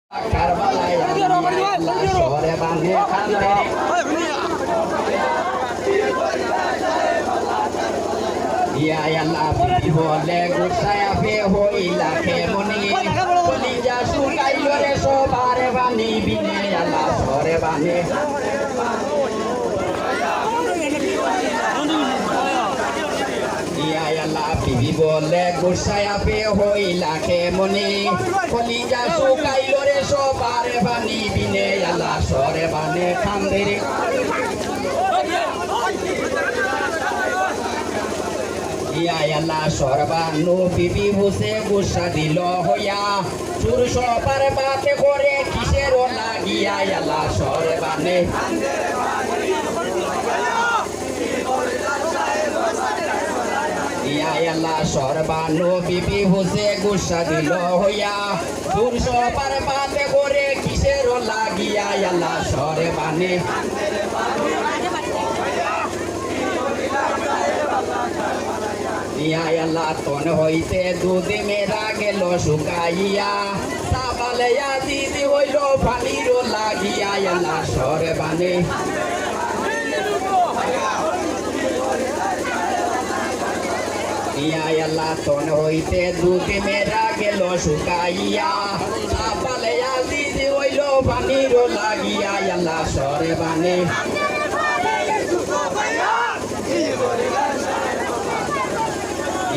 Ya Allah bole gusaya fe hoila ke moni kolinja sukai lore so bare bani bine Allah sore bani Ya Allah bibi bole gusaya fe hoila ke moni kolinja sukai lore so bare bani bine Allah sore bani khandiri Ya Allah সর্বানু বিবি বসে গুসা দিল হইয়া সুর সবার বাতে করে কিসের লাগিয়া আল্লাহ সর্বানে ইয়া আল্লাহ সর্বানু বিবি বসে গুসা দিল হইয়া সুর সবার বাতে করে কিসের লাগিয়া আল্লাহ সর্বানে Ya Allah ton hoite dudhe mera gelo sukaiya sabale ya didi hoilo paniro lagiya ya Allah sore bane Ya Allah ton hoite dudhe mera gelo sukaiya sabale ya didi hoilo paniro lagiya ya Allah sore bane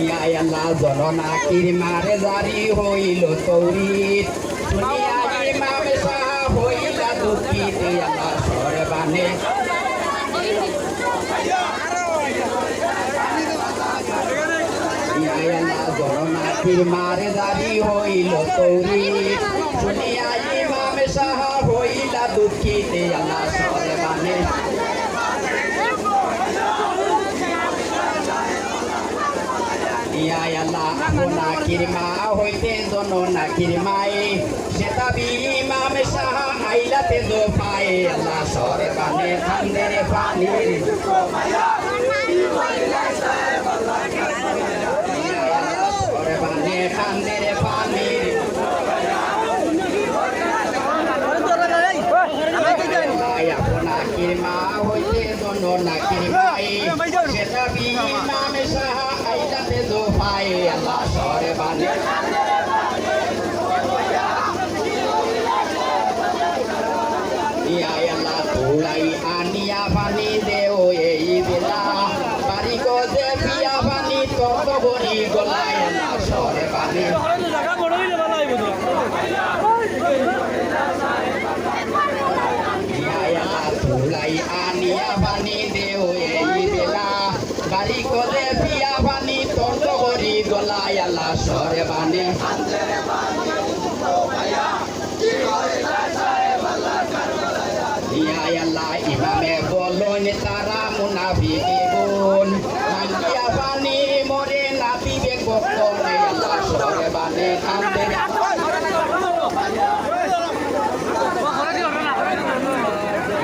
Ya Allah জননা কিরমারে জারি হইল তৌরিত দুনিয়া ইমাম শাহ হইলা দুঃখিত আল্লাহ সরবানে Ya Allah জননা কিরমারে জারি হইল তৌরিত দুনিয়া ইমাম শাহ হইলা দুঃখিত আল্লাহ সরবানে Ya Allah apuna kirma hoite dono na kirmai setabi imam shah aila te do pae Allah sore bane khandere pani sore bane khandere pani apuna kirma hoite dono na kirmai setabi imam shah do pae Allah sore bane Ya Allah tulai ania bani deo ei bela bari ko de pia bani toto bori golai Allah sore bane Ya Allah tulai ania bani deo ei bela bari ko de pia bani toto bori golai Allah sore bane Ya Allah imame bolon tara munafiqun mangia bani more nabi bekokto Allah sore bane kande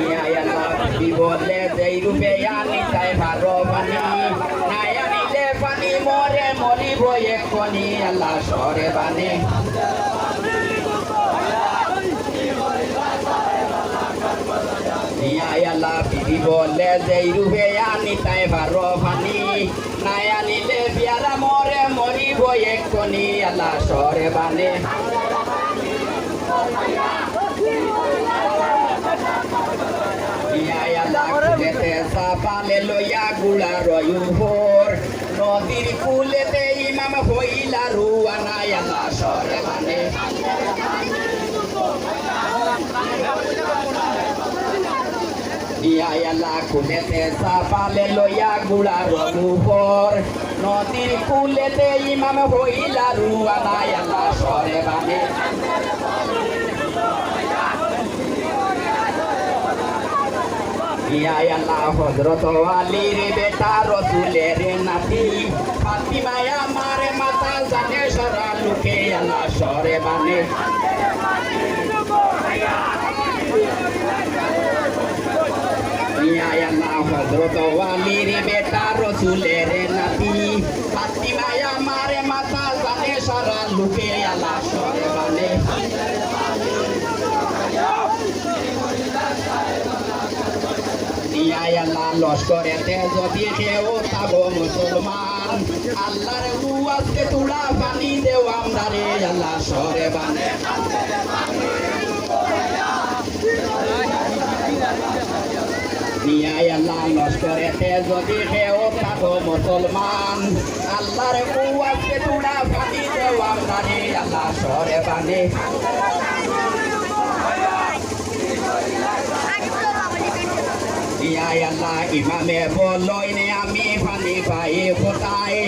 Ya Allah bibole deirupe yani tai baro bani nayani le bani more mori boye koni Allah sore bane Ya Allah bibi bole deirupe yani tai baro bani nayani le biara more mori boye koni Allah sore bane Ya Allah kulete sapale loya gula royuhor nodir kulete imam hoila ruana ya Allah sore bane Ya Allah kulete sapale loya gula royuhor nodir kulete imam hoila ruana ya Allah sore bane Ya Allah Hazrat Ali re beta Rasulere nati Fatima ya mare mata jane sara luke Allah sore bane Ya Allah Hazrat Ali re beta Rasulere nati Fatima ya mare mata jane sara luke Allah sore bane লস্করেতে যদি কেউ থাকো মুসলমান আল্লাহর আজকে তুলা পানি দেও আমরা রে আল্লাহ সরে বানে নিয়াই আল্লাহ লস্করেতে যদি কেউ থাকো মুসলমান আল্লাহর আজকে তুলা পানি দেও আমরা রে আল্লাহ সরে বানে ইয়া আল্লাহ ইমামে বলই নে আমি পানি পাই কোথায়